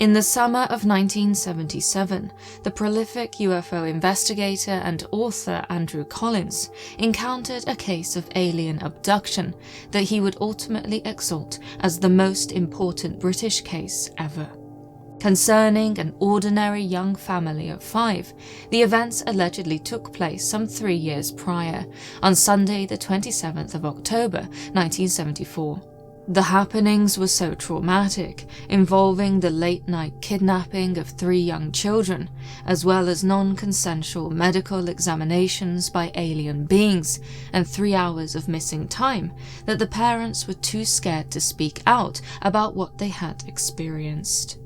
In the summer of 1977, the prolific UFO investigator and author Andrew Collins encountered a case of alien abduction that he would ultimately exalt as the most important British case ever. Concerning an ordinary young family of 5, the events allegedly took place some 3 years prior, on Sunday the 27th of October 1974. The happenings were so traumatic, involving the late-night kidnapping of 3 young children, as well as non-consensual medical examinations by alien beings and 3 hours of missing time, that the parents were too scared to speak out about what they had experienced.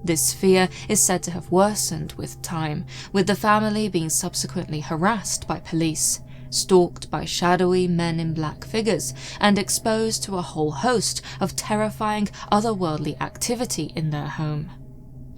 This fear is said to have worsened with time, with the family being subsequently harassed by police, stalked by shadowy men in black figures, and exposed to a whole host of terrifying otherworldly activity in their home.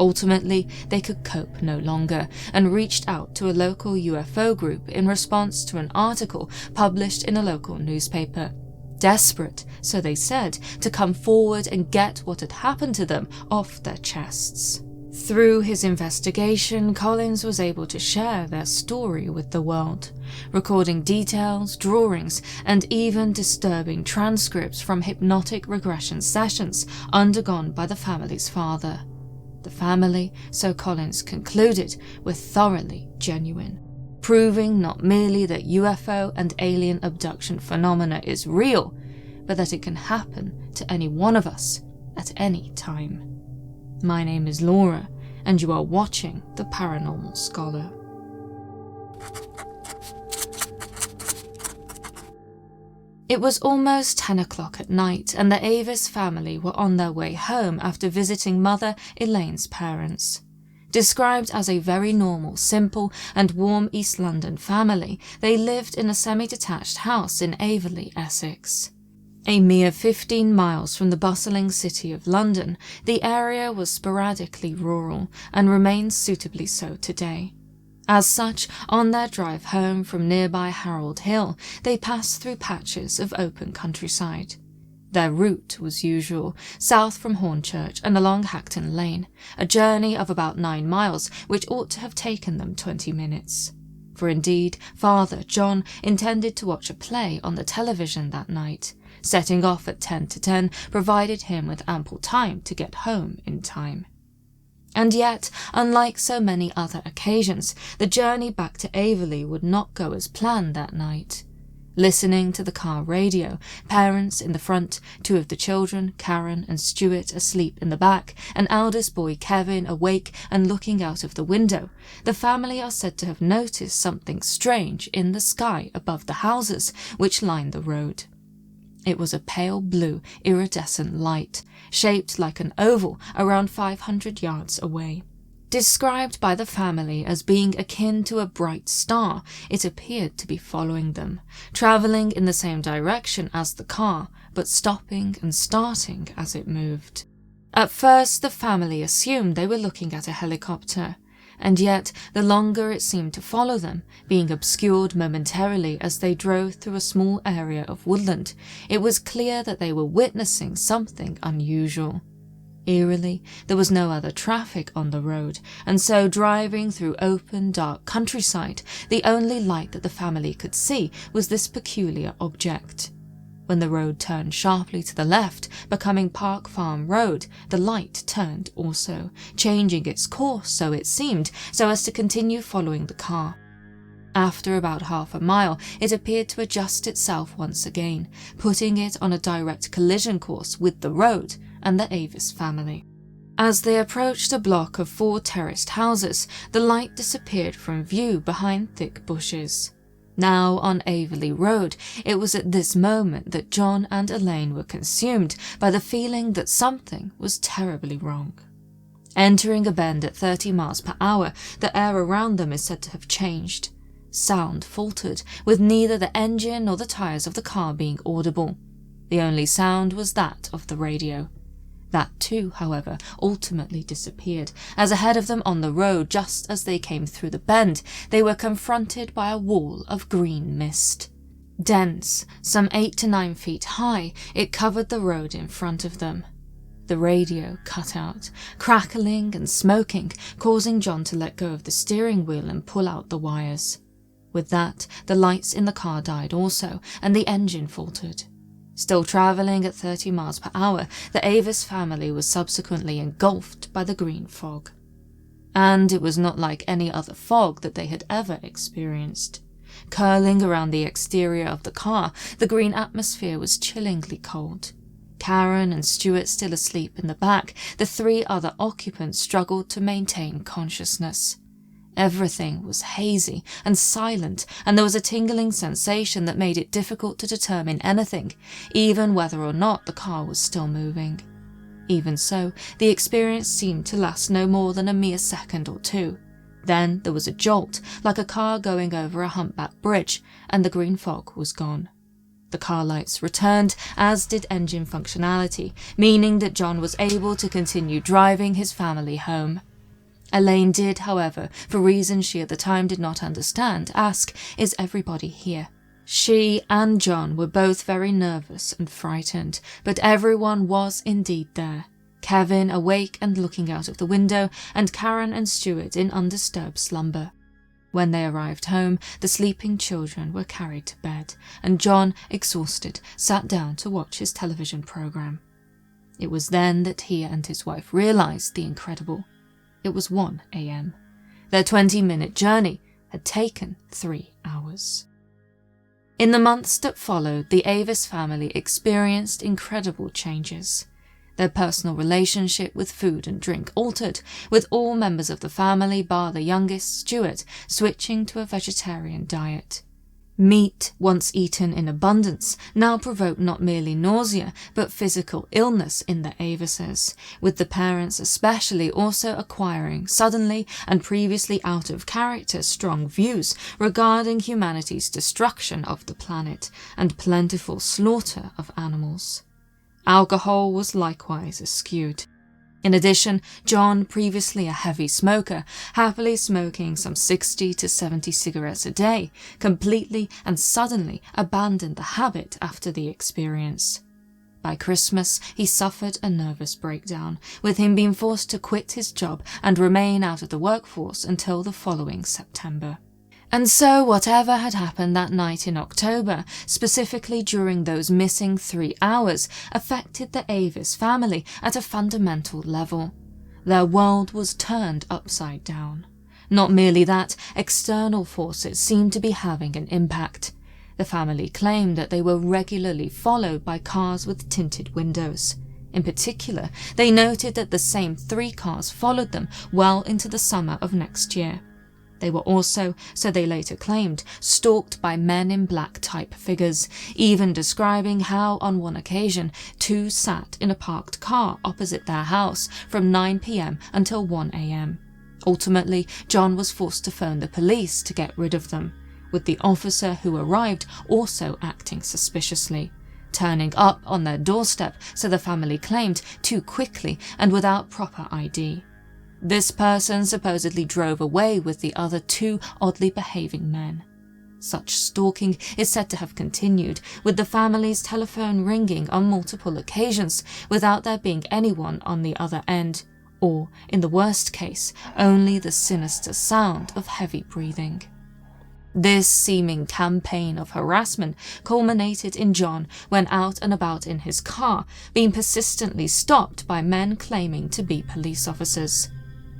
Ultimately, they could cope no longer and reached out to a local UFO group in response to an article published in a local newspaper. Desperate, so they said, to come forward and get what had happened to them off their chests. Through his investigation, Collins was able to share their story with the world, recording details, drawings, and even disturbing transcripts from hypnotic regression sessions undergone by the family's father. The family, so Collins concluded, were thoroughly genuine, proving not merely that UFO and alien abduction phenomena is real, but that it can happen to any one of us at any time. My name is Laura, and you are watching The Paranormal Scholar. It was almost 10 o'clock at night, and the Avis family were on their way home after visiting mother Elaine's parents. Described as a very normal, simple, and warm East London family, they lived in a semi-detached house in Aveley, Essex. A mere 15 miles from the bustling city of London, the area was sporadically rural and remains suitably so today. As such, on their drive home from nearby Harold Hill, they passed through patches of open countryside. Their route was usual, south from Hornchurch and along Hackton Lane, a journey of about 9 miles which ought to have taken them 20 minutes. For indeed, Father John intended to watch a play on the television that night. Setting off at 10 to 10 provided him with ample time to get home in time. And yet, unlike so many other occasions, the journey back to Aveley would not go as planned that night. Listening to the car radio, parents in the front, 2 of the children, Karen and Stuart, asleep in the back, and eldest boy Kevin awake and looking out of the window, the family are said to have noticed something strange in the sky above the houses which lined the road. It was a pale blue, iridescent light, shaped like an oval around 500 yards away. Described by the family as being akin to a bright star, it appeared to be following them, travelling in the same direction as the car, but stopping and starting as it moved. At first, the family assumed they were looking at a helicopter, and yet the longer it seemed to follow them, being obscured momentarily as they drove through a small area of woodland, it was clear that they were witnessing something unusual. Eerily, there was no other traffic on the road, and so driving through open, dark countryside, the only light that the family could see was this peculiar object. When the road turned sharply to the left, becoming Park Farm Road, the light turned also, changing its course, so it seemed, so as to continue following the car. After about half a mile, it appeared to adjust itself once again, putting it on a direct collision course with the road and the Avis family. As they approached a block of 4 terraced houses, the light disappeared from view behind thick bushes. Now on Aveley Road, it was at this moment that John and Elaine were consumed by the feeling that something was terribly wrong. Entering a bend at 30 miles per hour, the air around them is said to have changed. Sound faltered, with neither the engine nor the tires of the car being audible. The only sound was that of the radio. That too, however, ultimately disappeared, as ahead of them on the road, just as they came through the bend, they were confronted by a wall of green mist. Dense, some 8 to 9 feet high, it covered the road in front of them. The radio cut out, crackling and smoking, causing John to let go of the steering wheel and pull out the wires. With that, the lights in the car died also, and the engine faltered. Still travelling at 30 miles per hour, the Avis family was subsequently engulfed by the green fog. And it was not like any other fog that they had ever experienced. Curling around the exterior of the car, the green atmosphere was chillingly cold. Karen and Stuart still asleep in the back, the 3 other occupants struggled to maintain consciousness. Everything was hazy and silent, and there was a tingling sensation that made it difficult to determine anything, even whether or not the car was still moving. Even so, the experience seemed to last no more than a mere second or 2. Then there was a jolt, like a car going over a humpback bridge, and the green fog was gone. The car lights returned, as did engine functionality, meaning that John was able to continue driving his family home. Elaine did, however, for reasons she at the time did not understand, ask, "Is everybody here?" She and John were both very nervous and frightened, but everyone was indeed there. Kevin awake and looking out of the window, and Karen and Stuart in undisturbed slumber. When they arrived home, the sleeping children were carried to bed, and John, exhausted, sat down to watch his television program. It was then that he and his wife realized the incredible. It was 1 a.m. Their 20-minute journey had taken 3 hours. In the months that followed, the Avis family experienced incredible changes. Their personal relationship with food and drink altered, with all members of the family bar the youngest, Stuart, switching to a vegetarian diet. Meat, once eaten in abundance, now provoked not merely nausea, but physical illness in the Avises, with the parents especially also acquiring suddenly and previously out of character strong views regarding humanity's destruction of the planet and plentiful slaughter of animals. Alcohol was likewise eschewed. In addition, John, previously a heavy smoker, happily smoking some 60 to 70 cigarettes a day, completely and suddenly abandoned the habit after the experience. By Christmas, he suffered a nervous breakdown, with him being forced to quit his job and remain out of the workforce until the following September. And so whatever had happened that night in October, specifically during those missing 3 hours, affected the Avis family at a fundamental level. Their world was turned upside down. Not merely that, external forces seemed to be having an impact. The family claimed that they were regularly followed by cars with tinted windows. In particular, they noted that the same 3 cars followed them well into the summer of next year. They were also, so they later claimed, stalked by men in black type figures, even describing how on one occasion 2 sat in a parked car opposite their house from 9 p.m. until 1 a.m. Ultimately, John was forced to phone the police to get rid of them, with the officer who arrived also acting suspiciously, turning up on their doorstep, so the family claimed, too quickly and without proper ID. This person supposedly drove away with the other 2 oddly behaving men. Such stalking is said to have continued, with the family's telephone ringing on multiple occasions without there being anyone on the other end, or, in the worst case, only the sinister sound of heavy breathing. This seeming campaign of harassment culminated in John, when out and about in his car, being persistently stopped by men claiming to be police officers.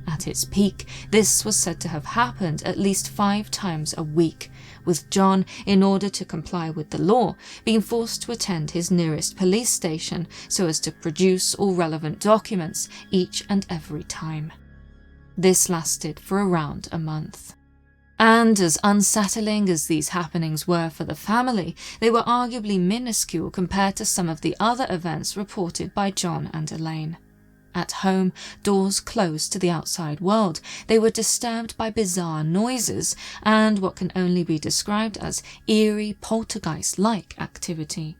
At its peak, this was said to have happened at least 5 times a week, with John, in order to comply with the law, being forced to attend his nearest police station so as to produce all relevant documents each and every time. This lasted for around a month. And as unsettling as these happenings were for the family, they were arguably minuscule compared to some of the other events reported by John and Elaine. At home, doors closed to the outside world, they were disturbed by bizarre noises and what can only be described as eerie poltergeist-like activity.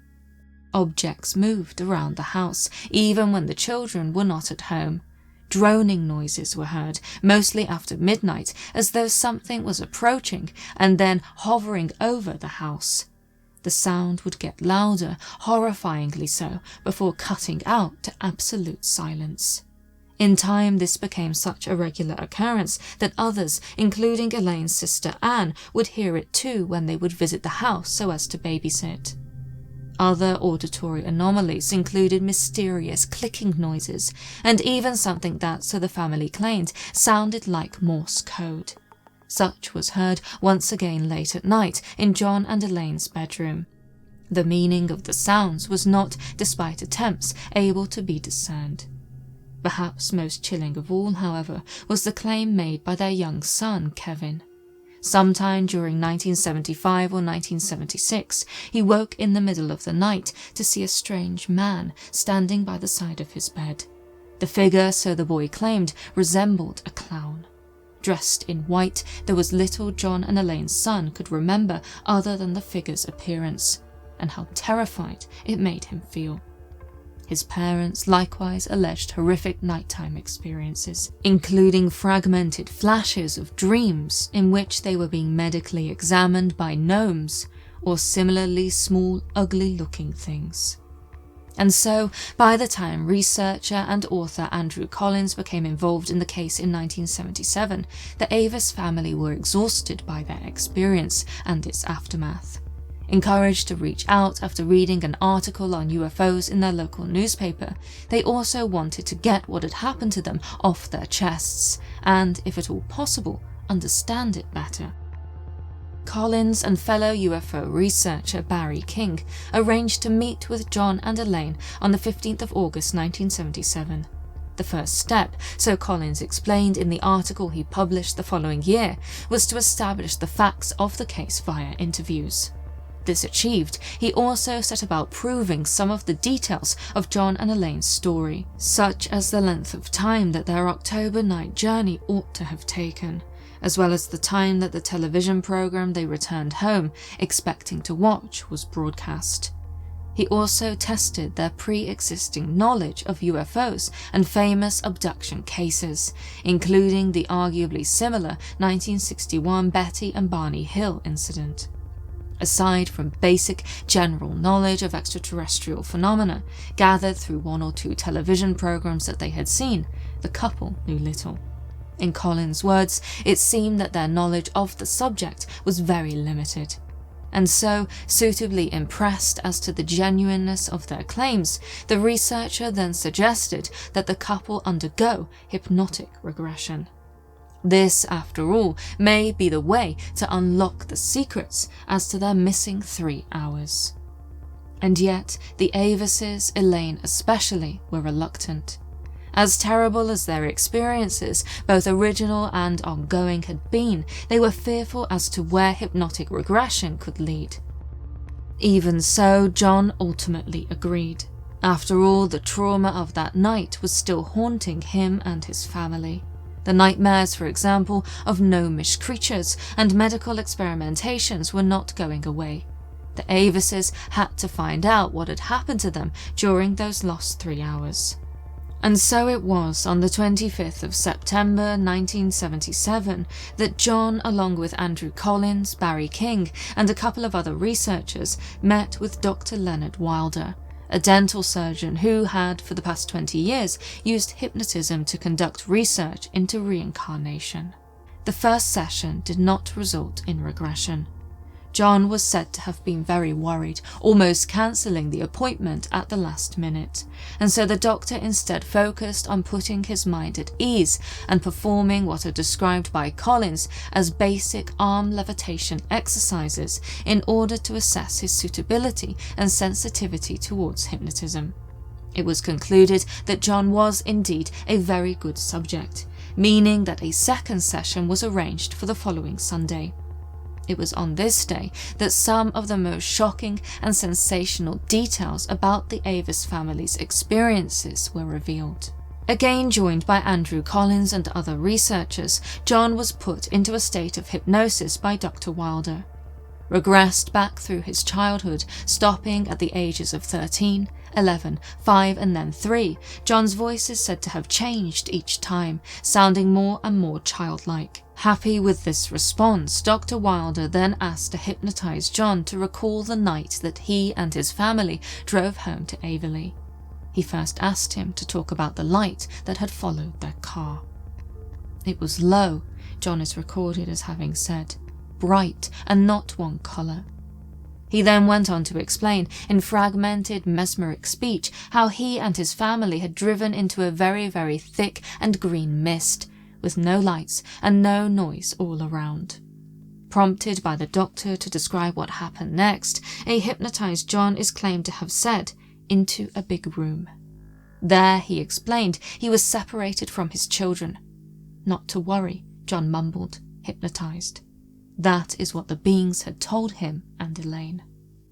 Objects moved around the house, even when the children were not at home. Droning noises were heard, mostly after midnight, as though something was approaching and then hovering over the house. The sound would get louder, horrifyingly so, before cutting out to absolute silence. In time, this became such a regular occurrence that others, including Elaine's sister Anne, would hear it too when they would visit the house so as to babysit. Other auditory anomalies included mysterious clicking noises, and even something that, so the family claimed, sounded like Morse code. Such was heard once again late at night in John and Elaine's bedroom. The meaning of the sounds was not, despite attempts, able to be discerned. Perhaps most chilling of all, however, was the claim made by their young son, Kevin. Sometime during 1975 or 1976, he woke in the middle of the night to see a strange man standing by the side of his bed. The figure, so the boy claimed, resembled a clown. Dressed in white, there was little John and Elaine's son could remember other than the figure's appearance, and how terrified it made him feel. His parents likewise alleged horrific nighttime experiences, including fragmented flashes of dreams in which they were being medically examined by gnomes or similarly small, ugly-looking things. And so, by the time researcher and author Andrew Collins became involved in the case in 1977, the Avis family were exhausted by their experience and its aftermath. Encouraged to reach out after reading an article on UFOs in their local newspaper, they also wanted to get what had happened to them off their chests and, if at all possible, understand it better. Collins and fellow UFO researcher Barry King arranged to meet with John and Elaine on the 15th of August 1977. The first step, so Collins explained in the article he published the following year, was to establish the facts of the case via interviews. This achieved, he also set about proving some of the details of John and Elaine's story, such as the length of time that their October night journey ought to have taken, as well as the time that the television program they returned home expecting to watch was broadcast. He also tested their pre-existing knowledge of UFOs and famous abduction cases, including the arguably similar 1961 Betty and Barney Hill incident. Aside from basic general knowledge of extraterrestrial phenomena gathered through one or two television programs that they had seen, the couple knew little. In Collins' words, it seemed that their knowledge of the subject was very limited. And so, suitably impressed as to the genuineness of their claims, the researcher then suggested that the couple undergo hypnotic regression. This, after all, may be the way to unlock the secrets as to their missing 3 hours. And yet, the Avises, Elaine especially, were reluctant. As terrible as their experiences, both original and ongoing, had been, they were fearful as to where hypnotic regression could lead. Even so, John ultimately agreed. After all, the trauma of that night was still haunting him and his family. The nightmares, for example, of gnomish creatures and medical experimentations were not going away. The Avises had to find out what had happened to them during those lost 3 hours. And so it was on the 25th of September 1977 that John, along with Andrew Collins, Barry King, and a couple of other researchers, met with Dr. Leonard Wilder, a dental surgeon who had, for the past 20 years, used hypnotism to conduct research into reincarnation. The first session did not result in regression. John was said to have been very worried, almost cancelling the appointment at the last minute, and so the doctor instead focused on putting his mind at ease and performing what are described by Collins as basic arm levitation exercises in order to assess his suitability and sensitivity towards hypnotism. It was concluded that John was indeed a very good subject, meaning that a second session was arranged for the following Sunday. It was on this day that some of the most shocking and sensational details about the Avis family's experiences were revealed. Again joined by Andrew Collins and other researchers, John was put into a state of hypnosis by Dr. Wilder. Regressed back through his childhood, stopping at the ages of 13, 11, 5 and then 3, John's voice is said to have changed each time, sounding more and more childlike. Happy with this response, Dr. Wilder then asked to hypnotize John to recall the night that he and his family drove home to Aveley. He first asked him to talk about the light that had followed their car. It was low, John is recorded as having said, bright and not one colour. He then went on to explain, in fragmented, mesmeric speech, how he and his family had driven into a very, very thick and green mist, with no lights and no noise all around. Prompted by the doctor to describe what happened next, a hypnotized John is claimed to have said, "into a big room." There, he explained, he was separated from his children. "Not to worry," John mumbled, hypnotized. That is what the beings had told him and Elaine.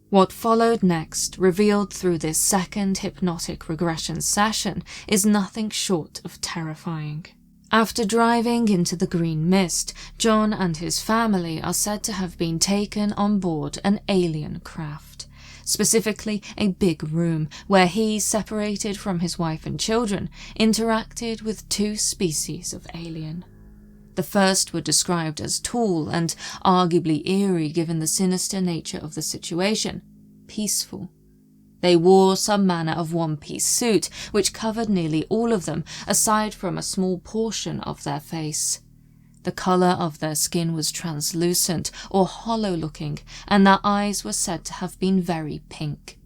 What followed next, revealed through this second hypnotic regression session, is nothing short of terrifying. After driving into the green mist, John and his family are said to have been taken on board an alien craft, specifically a big room where he, separated from his wife and children, interacted with 2 species of alien. The first were described as tall and arguably eerie given the sinister nature of the situation, peaceful. They wore some manner of one-piece suit, which covered nearly all of them, aside from a small portion of their face. The colour of their skin was translucent or hollow-looking, and their eyes were said to have been very pink.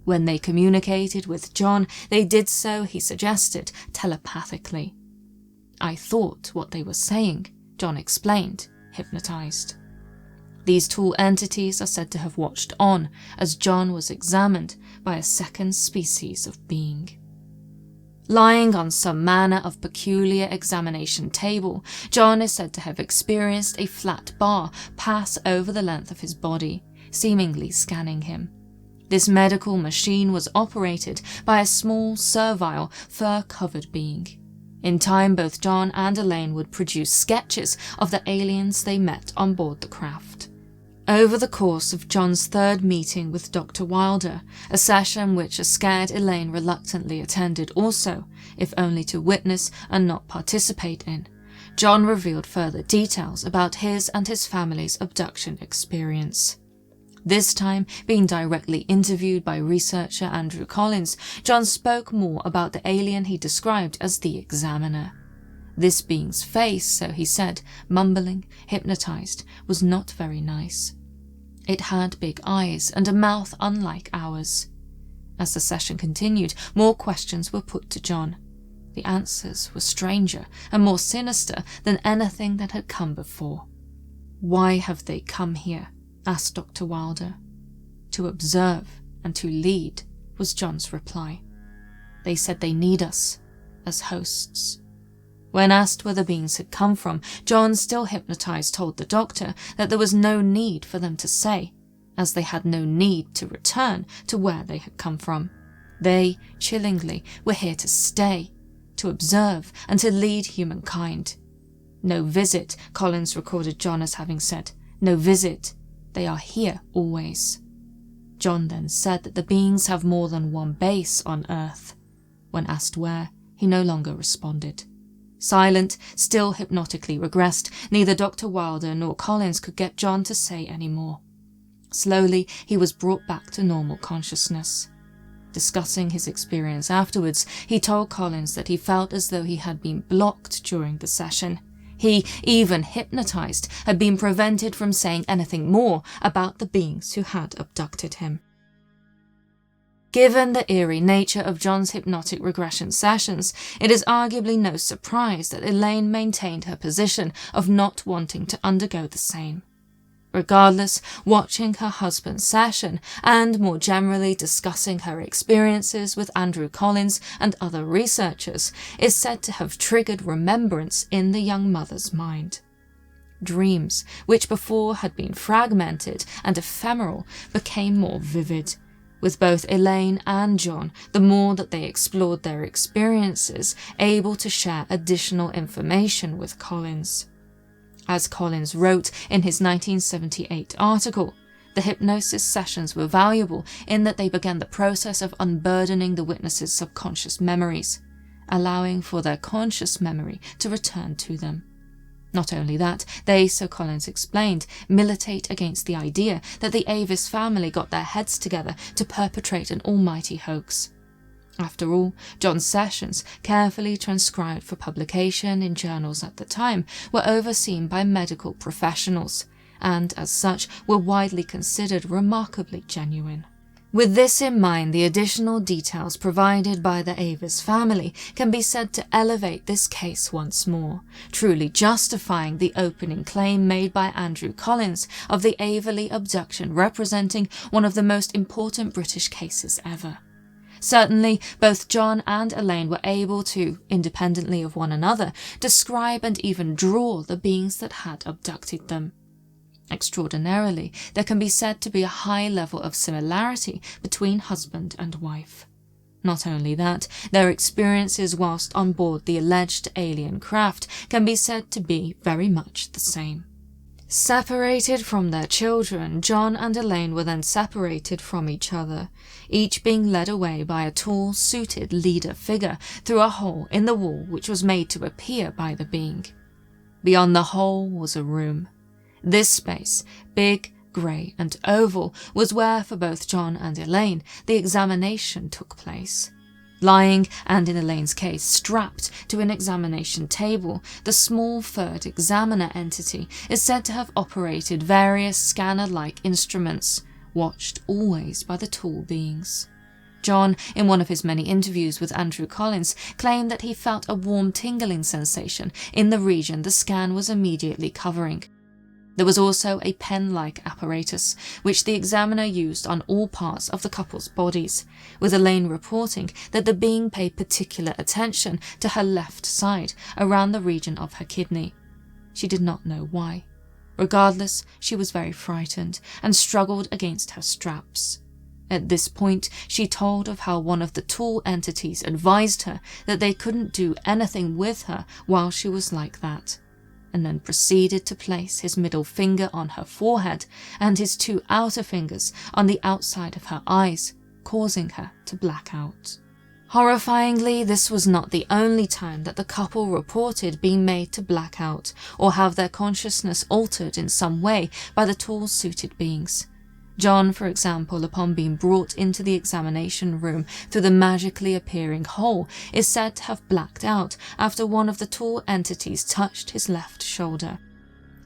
When they communicated with John, they did so, he suggested, telepathically. "I thought what they were saying," John explained, hypnotized. These tall entities are said to have watched on as John was examined by a second species of being. Lying on some manner of peculiar examination table, John is said to have experienced a flat bar pass over the length of his body, seemingly scanning him. This medical machine was operated by a small, servile, fur-covered being. In time, both John and Elaine would produce sketches of the aliens they met on board the craft. Over the course of John's 3rd meeting with Dr. Wilder, a session which a scared Elaine reluctantly attended also, if only to witness and not participate in, John revealed further details about his and his family's abduction experience. This time, being directly interviewed by researcher Andrew Collins, John spoke more about the alien he described as the Examiner. This being's face, so he said, mumbling, hypnotized, was not very nice. It had big eyes and a mouth unlike ours. As the session continued, more questions were put to John. The answers were stranger and more sinister than anything that had come before. "Why have they come here?" asked Dr. Wilder. "To observe and to lead," was John's reply. "They said they need us as hosts." When asked where the beings had come from, John, still hypnotized, told the doctor that there was no need for them to say, as they had no need to return to where they had come from. They, chillingly, were here to stay, to observe and to lead humankind. "No visit," Collins recorded John as having said. "No visit. They are here always." John then said that the beings have more than one base on Earth. When asked where, he no longer responded. Silent, still hypnotically regressed, neither Dr. Wilder nor Collins could get John to say any more. Slowly, he was brought back to normal consciousness. Discussing his experience afterwards, he told Collins that he felt as though he had been blocked during the session. He, even hypnotized, had been prevented from saying anything more about the beings who had abducted him. Given the eerie nature of John's hypnotic regression sessions, it is arguably no surprise that Elaine maintained her position of not wanting to undergo the same. Regardless, watching her husband's session and more generally discussing her experiences with Andrew Collins and other researchers is said to have triggered remembrance in the young mother's mind. Dreams, which before had been fragmented and ephemeral, became more vivid. With both Elaine and John, the more that they explored their experiences, able to share additional information with Collins. As Collins wrote in his 1978 article, the hypnosis sessions were valuable in that they began the process of unburdening the witnesses' subconscious memories, allowing for their conscious memory to return to them. Not only that, they, so Collins explained, militate against the idea that the Avis family got their heads together to perpetrate an almighty hoax. After all, John's sessions, carefully transcribed for publication in journals at the time, were overseen by medical professionals, and as such were widely considered remarkably genuine. With this in mind, the additional details provided by the Avis family can be said to elevate this case once more, truly justifying the opening claim made by Andrew Collins of the Aveley Abduction representing one of the most important British cases ever. Certainly, both John and Elaine were able to, independently of one another, describe and even draw the beings that had abducted them. Extraordinarily, there can be said to be a high level of similarity between husband and wife. Not only that, their experiences whilst on board the alleged alien craft can be said to be very much the same. Separated from their children, John and Elaine were then separated from each other, each being led away by a tall, suited leader figure through a hole in the wall which was made to appear by the being. Beyond the hole was a room. This space, big, grey and oval, was where, for both John and Elaine, the examination took place. Lying, and in Elaine's case strapped to an examination table, the small third examiner entity is said to have operated various scanner-like instruments, watched always by the tall beings. John, in one of his many interviews with Andrew Collins, claimed that he felt a warm tingling sensation in the region the scan was immediately covering. There was also a pen-like apparatus, which the examiner used on all parts of the couple's bodies, with Elaine reporting that the being paid particular attention to her left side, around the region of her kidney. She did not know why. Regardless, she was very frightened and struggled against her straps. At this point, she told of how one of the tall entities advised her that they couldn't do anything with her while she was like that, and then proceeded to place his middle finger on her forehead and his two outer fingers on the outside of her eyes, causing her to black out. Horrifyingly, this was not the only time that the couple reported being made to black out or have their consciousness altered in some way by the tall suited beings. John, for example, upon being brought into the examination room through the magically appearing hole, is said to have blacked out after one of the tall entities touched his left shoulder.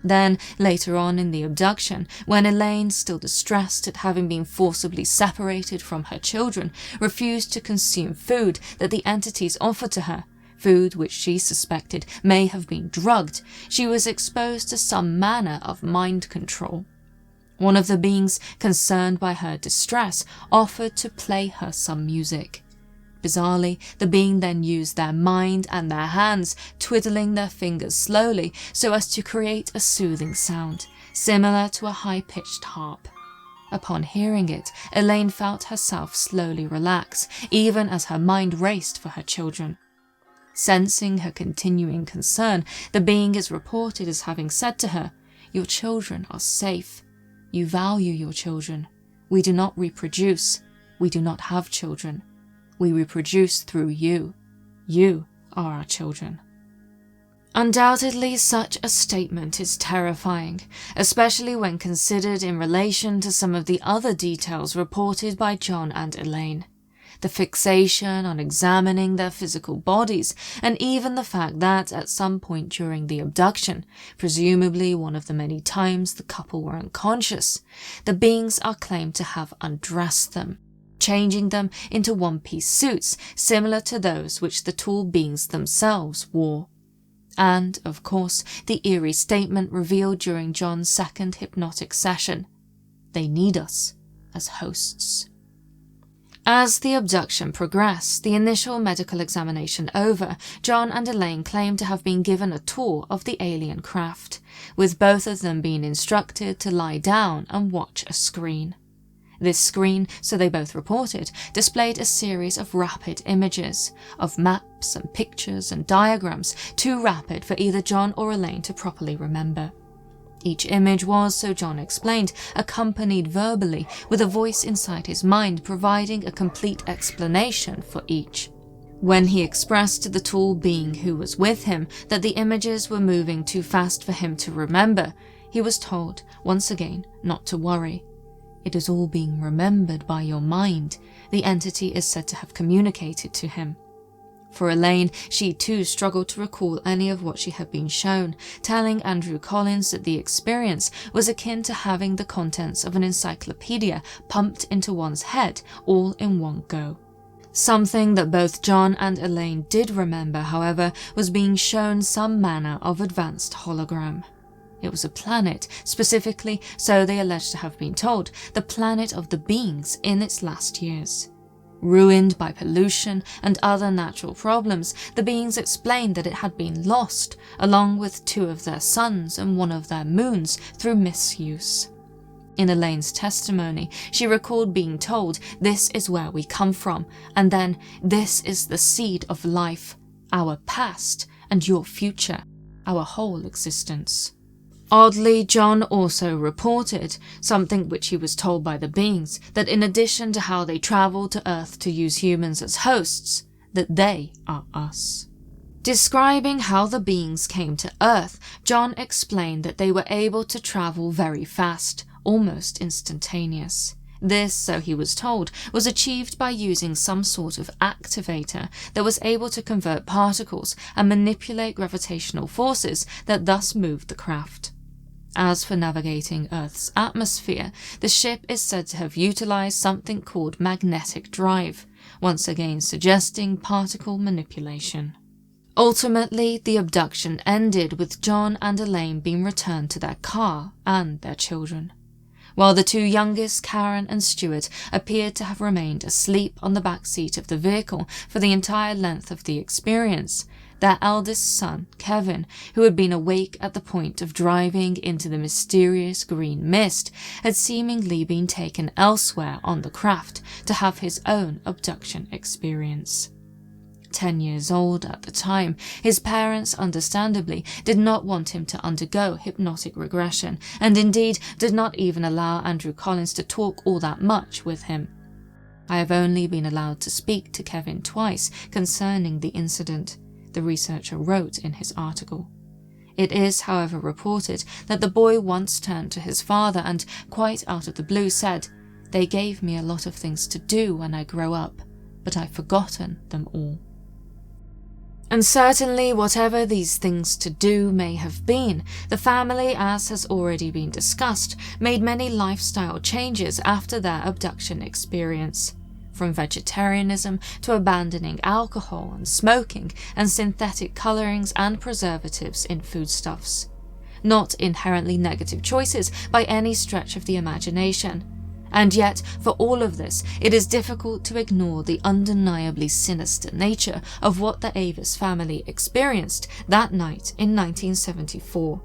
Then, later on in the abduction, when Elaine, still distressed at having been forcibly separated from her children, refused to consume food that the entities offered to her, food which she suspected may have been drugged, she was exposed to some manner of mind control. One of the beings, concerned by her distress, offered to play her some music. Bizarrely, the being then used their mind and their hands, twiddling their fingers slowly so as to create a soothing sound, similar to a high-pitched harp. Upon hearing it, Elaine felt herself slowly relax, even as her mind raced for her children. Sensing her continuing concern, the being is reported as having said to her, "Your children are safe. You value your children. We do not reproduce. We do not have children. We reproduce through you. You are our children." Undoubtedly, such a statement is terrifying, especially when considered in relation to some of the other details reported by John and Elaine. The fixation on examining their physical bodies, and even the fact that at some point during the abduction, presumably one of the many times the couple were unconscious, the beings are claimed to have undressed them, changing them into one-piece suits similar to those which the tall beings themselves wore. And, of course, the eerie statement revealed during John's second hypnotic session: "They need us as hosts." As the abduction progressed, the initial medical examination over, John and Elaine claimed to have been given a tour of the alien craft, with both of them being instructed to lie down and watch a screen. This screen, so they both reported, displayed a series of rapid images, of maps and pictures and diagrams, too rapid for either John or Elaine to properly remember. Each image was, so John explained, accompanied verbally, with a voice inside his mind providing a complete explanation for each. When he expressed to the tall being who was with him that the images were moving too fast for him to remember, he was told, once again, not to worry. It is all being remembered by your mind, the entity is said to have communicated to him. For Elaine, she too struggled to recall any of what she had been shown, telling Andrew Collins that the experience was akin to having the contents of an encyclopedia pumped into one's head all in one go. Something that both John and Elaine did remember, however, was being shown some manner of advanced hologram. It was a planet, specifically, so they alleged to have been told, the planet of the beings in its last years. Ruined by pollution and other natural problems, the beings explained that it had been lost, along with 2 of their suns and 1 of their moons, through misuse. In Elaine's testimony, she recalled being told, "This is where we come from," and then, "This is the seed of life, our past and your future, our whole existence." Oddly, John also reported, something which he was told by the beings, that in addition to how they travelled to Earth to use humans as hosts, that they are us. Describing how the beings came to Earth, John explained that they were able to travel very fast, almost instantaneous. This, so he was told, was achieved by using some sort of activator that was able to convert particles and manipulate gravitational forces that thus moved the craft. As for navigating Earth's atmosphere, the ship is said to have utilized something called magnetic drive, once again suggesting particle manipulation. Ultimately, the abduction ended with John and Elaine being returned to their car and their children. While the 2 youngest, Karen and Stuart, appeared to have remained asleep on the back seat of the vehicle for the entire length of the experience, their eldest son, Kevin, who had been awake at the point of driving into the mysterious green mist, had seemingly been taken elsewhere on the craft to have his own abduction experience. 10 years old at the time, his parents understandably did not want him to undergo hypnotic regression, and indeed did not even allow Andrew Collins to talk all that much with him. "I have only been allowed to speak to Kevin twice concerning the incident," the researcher wrote in his article. It is, however, reported that the boy once turned to his father and, quite out of the blue, said, "They gave me a lot of things to do when I grow up, but I've forgotten them all." And certainly, whatever these things to do may have been, the family, as has already been discussed, made many lifestyle changes after their abduction experience. From vegetarianism to abandoning alcohol and smoking and synthetic colorings and preservatives in foodstuffs. Not inherently negative choices by any stretch of the imagination. And yet, for all of this, it is difficult to ignore the undeniably sinister nature of what the Avis family experienced that night in 1974.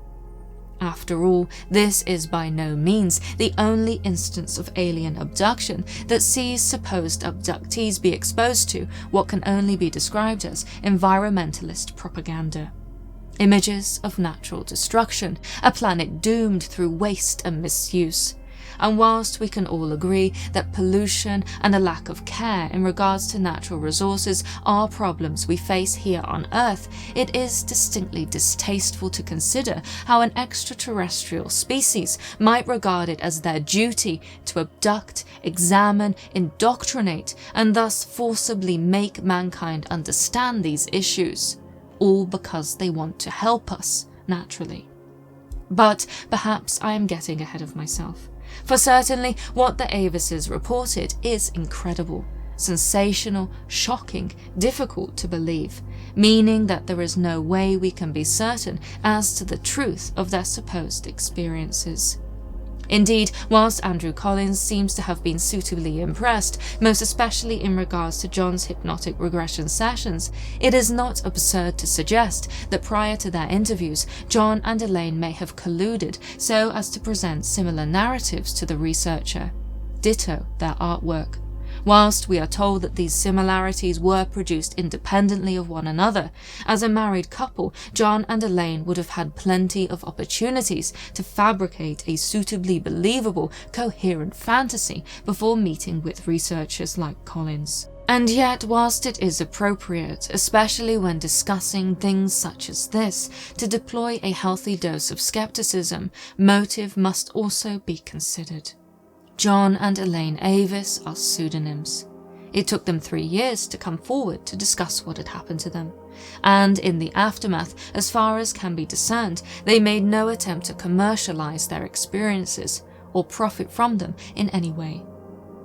After all, this is by no means the only instance of alien abduction that sees supposed abductees be exposed to what can only be described as environmentalist propaganda. Images of natural destruction, a planet doomed through waste and misuse. And whilst we can all agree that pollution and a lack of care in regards to natural resources are problems we face here on Earth, it is distinctly distasteful to consider how an extraterrestrial species might regard it as their duty to abduct, examine, indoctrinate, and thus forcibly make mankind understand these issues, all because they want to help us, naturally. But perhaps I am getting ahead of myself. For certainly what the Avises reported is incredible, sensational, shocking, difficult to believe, meaning that there is no way we can be certain as to the truth of their supposed experiences. Indeed, whilst Andrew Collins seems to have been suitably impressed, most especially in regards to John's hypnotic regression sessions, it is not absurd to suggest that prior to their interviews, John and Elaine may have colluded so as to present similar narratives to the researcher. ditto their artwork. Whilst we are told that these similarities were produced independently of one another, as a married couple, John and Elaine would have had plenty of opportunities to fabricate a suitably believable, coherent fantasy before meeting with researchers like Collins. And yet, whilst it is appropriate, especially when discussing things such as this, to deploy a healthy dose of skepticism, motive must also be considered. John and Elaine Avis are pseudonyms. It took them 3 years to come forward to discuss what had happened to them, and in the aftermath, as far as can be discerned, they made no attempt to commercialize their experiences or profit from them in any way.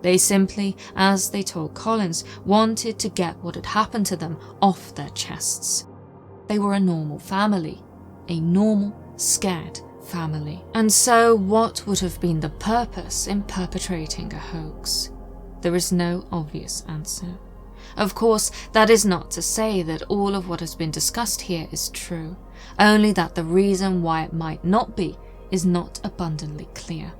They simply, as they told Collins, wanted to get what had happened to them off their chests. They were a normal family, a normal, scared family. And so what would have been the purpose in perpetrating a hoax? There is no obvious answer. Of course, that is not to say that all of what has been discussed here is true, only that the reason why it might not be is not abundantly clear.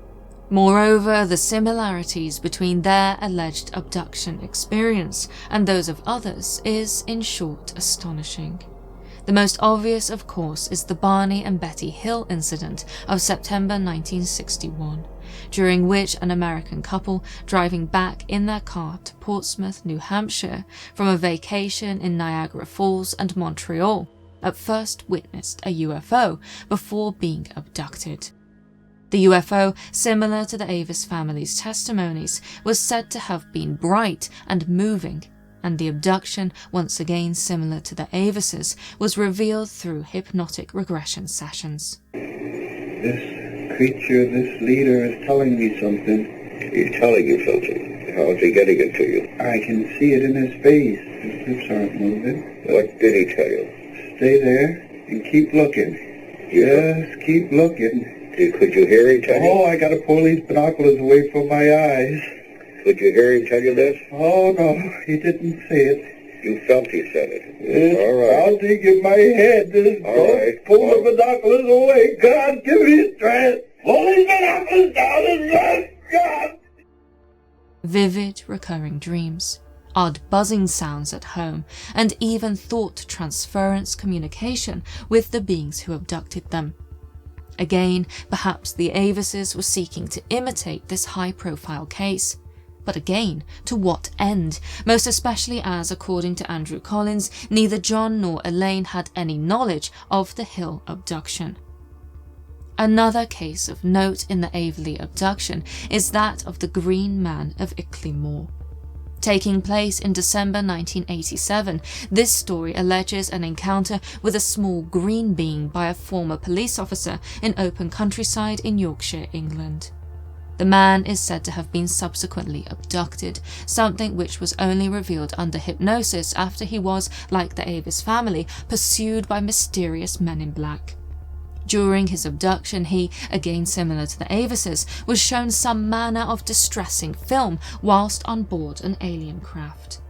Moreover, the similarities between their alleged abduction experience and those of others is, in short, astonishing. The most obvious, of course, is the Barney and Betty Hill incident of September 1961, during which an American couple driving back in their car to Portsmouth, New Hampshire, from a vacation in Niagara Falls and Montreal, at first witnessed a UFO before being abducted. The UFO, similar to the Avis family's testimonies, was said to have been bright and moving, and the abduction, once again similar to the Avises, was revealed through hypnotic regression sessions. This creature, this leader is telling me something. He's telling you something. How is he getting it to you? I can see it in his face. His lips aren't moving. What did he tell you? Stay there and keep looking. Just keep looking. Could you hear him tell you? Oh, I gotta pull these binoculars away from my eyes. Could you hear him tell you this? Oh, no, he didn't say it. You felt he said it. It's All right. pounding in my head. Just All don't right. pull the binoculars away. God, give me strength. Pull these binoculars down and run. God. Vivid, recurring dreams, odd buzzing sounds at home, and even thought transference communication with the beings who abducted them. Again, perhaps the Avises were seeking to imitate this high-profile case. But again, to what end? Most especially as, according to Andrew Collins, neither John nor Elaine had any knowledge of the Hill abduction. Another case of note in the Aveley abduction is that of the Green Man of Ickley Moor. Taking place in December 1987, this story alleges an encounter with a small green being by a former police officer in open countryside in Yorkshire, England. The man is said to have been subsequently abducted, something which was only revealed under hypnosis after he was, like the Avis family, pursued by mysterious men in black. During his abduction, he, again similar to the Avises, was shown some manner of distressing film whilst on board an alien craft.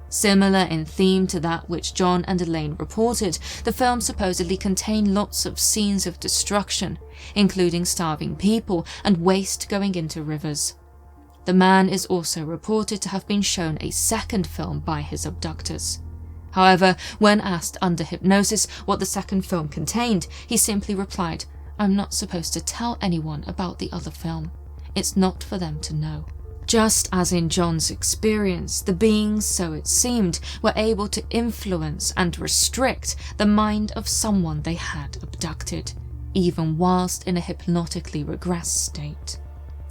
Similar in theme to that which John and Elaine reported, the film supposedly contained lots of scenes of destruction, including starving people and waste going into rivers. The man is also reported to have been shown a second film by his abductors. However, when asked under hypnosis what the second film contained, he simply replied, "I'm not supposed to tell anyone about the other film. It's not for them to know." Just as in John's experience, the beings, so it seemed, were able to influence and restrict the mind of someone they had abducted, even whilst in a hypnotically regressed state.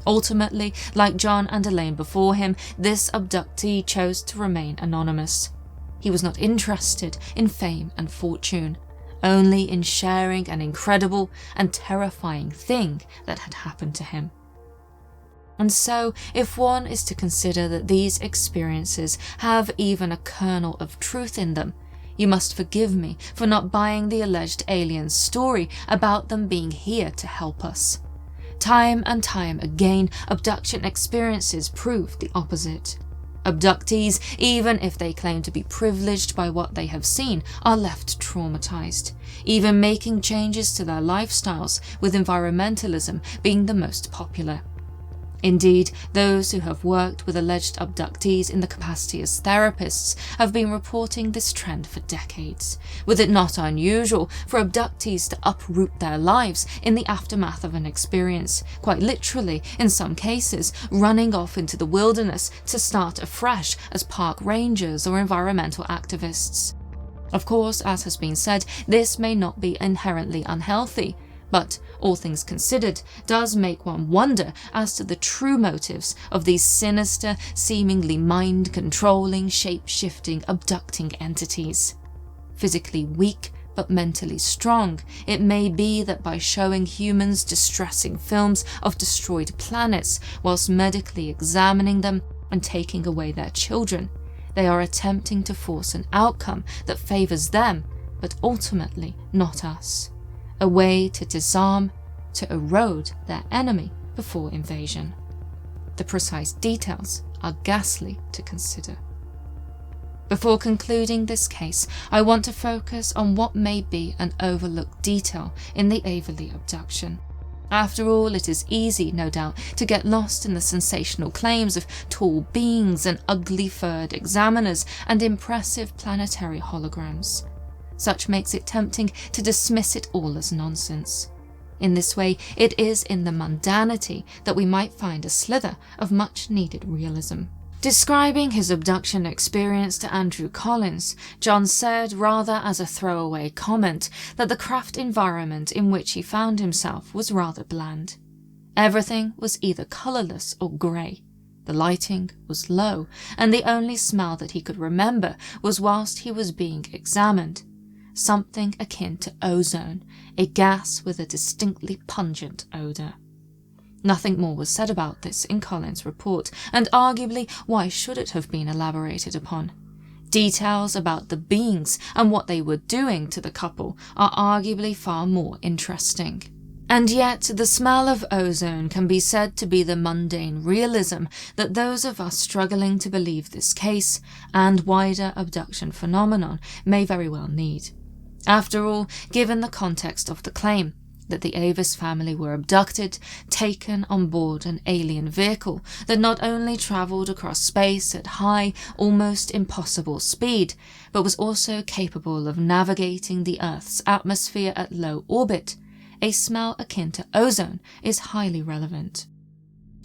Ultimately, like John and Elaine before him, this abductee chose to remain anonymous. He was not interested in fame and fortune, only in sharing an incredible and terrifying thing that had happened to him. And so, if one is to consider that these experiences have even a kernel of truth in them, you must forgive me for not buying the alleged aliens' story about them being here to help us. Time and time again, abduction experiences prove the opposite. Abductees, even if they claim to be privileged by what they have seen, are left traumatized, even making changes to their lifestyles, with environmentalism being the most popular. Indeed, those who have worked with alleged abductees in the capacity as therapists have been reporting this trend for decades, with it not unusual for abductees to uproot their lives in the aftermath of an experience, quite literally, in some cases, running off into the wilderness to start afresh as park rangers or environmental activists. Of course, as has been said, this may not be inherently unhealthy, but, all things considered, does make one wonder as to the true motives of these sinister, seemingly mind-controlling, shape-shifting, abducting entities. Physically weak, but mentally strong, it may be that by showing humans distressing films of destroyed planets whilst medically examining them and taking away their children, they are attempting to force an outcome that favours them, but ultimately not us. A way to disarm, to erode their enemy before invasion. The precise details are ghastly to consider. Before concluding this case, I want to focus on what may be an overlooked detail in the Aveley abduction. After all, it is easy, no doubt, to get lost in the sensational claims of tall beings and ugly furred examiners and impressive planetary holograms. Such makes it tempting to dismiss it all as nonsense. In this way, it is in the mundanity that we might find a slither of much-needed realism. Describing his abduction experience to Andrew Collins, John said, rather as a throwaway comment, that the craft environment in which he found himself was rather bland. Everything was either colourless or grey. The lighting was low, and the only smell that he could remember was whilst he was being examined. Something akin to ozone, a gas with a distinctly pungent odour. Nothing more was said about this in Collins' report, and arguably why should it have been elaborated upon? Details about the beings and what they were doing to the couple are arguably far more interesting. And yet, the smell of ozone can be said to be the mundane realism that those of us struggling to believe this case and wider abduction phenomenon may very well need. After all, given the context of the claim that the Avis family were abducted, taken on board an alien vehicle that not only travelled across space at high, almost impossible speed, but was also capable of navigating the Earth's atmosphere at low orbit, a smell akin to ozone is highly relevant.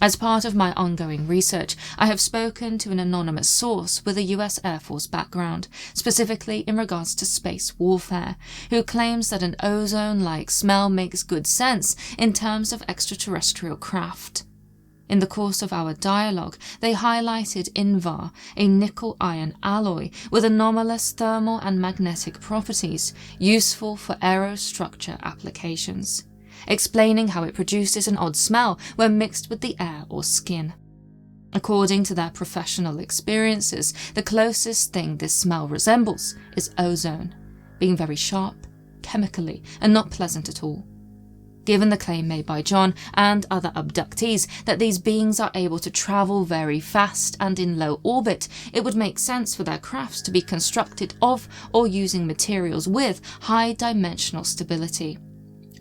As part of my ongoing research, I have spoken to an anonymous source with a US Air Force background, specifically in regards to space warfare, who claims that an ozone-like smell makes good sense in terms of extraterrestrial craft. In the course of our dialogue, they highlighted Invar, a nickel-iron alloy with anomalous thermal and magnetic properties, useful for aerostructure applications, explaining how it produces an odd smell when mixed with the air or skin. According to their professional experiences, the closest thing this smell resembles is ozone, being very sharp, chemically, and not pleasant at all. Given the claim made by John and other abductees that these beings are able to travel very fast and in low orbit, it would make sense for their crafts to be constructed of or using materials with high dimensional stability.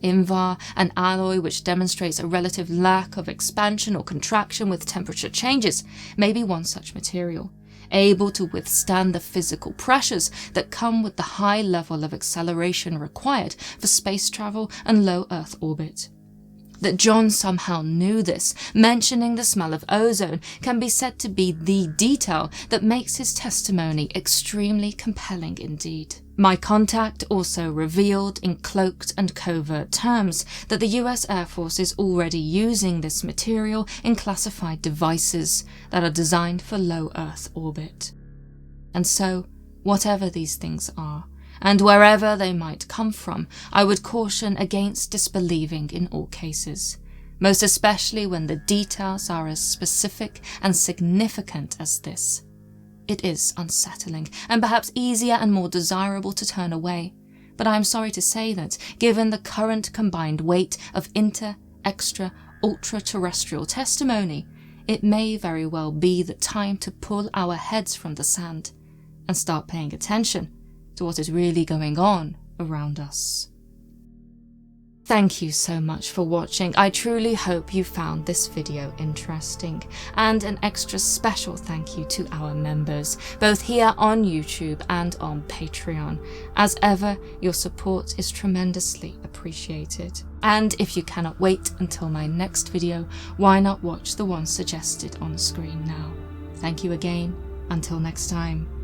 Invar, an alloy which demonstrates a relative lack of expansion or contraction with temperature changes, may be one such material, able to withstand the physical pressures that come with the high level of acceleration required for space travel and low Earth orbit. That John somehow knew this, mentioning the smell of ozone, can be said to be the detail that makes his testimony extremely compelling indeed. My contact also revealed in cloaked and covert terms that the US Air Force is already using this material in classified devices that are designed for low Earth orbit. And so, whatever these things are, and wherever they might come from, I would caution against disbelieving in all cases, most especially when the details are as specific and significant as this. It is unsettling, and perhaps easier and more desirable to turn away, but I am sorry to say that, given the current combined weight of extra, ultra-terrestrial testimony, it may very well be the time to pull our heads from the sand and start paying attention to what is really going on around us. Thank you so much for watching. I truly hope you found this video interesting, and an extra special thank you to our members, both here on YouTube and on Patreon. As ever, your support is tremendously appreciated. And if you cannot wait until my next video, why not watch the one suggested on screen now? Thank you again. Until next time.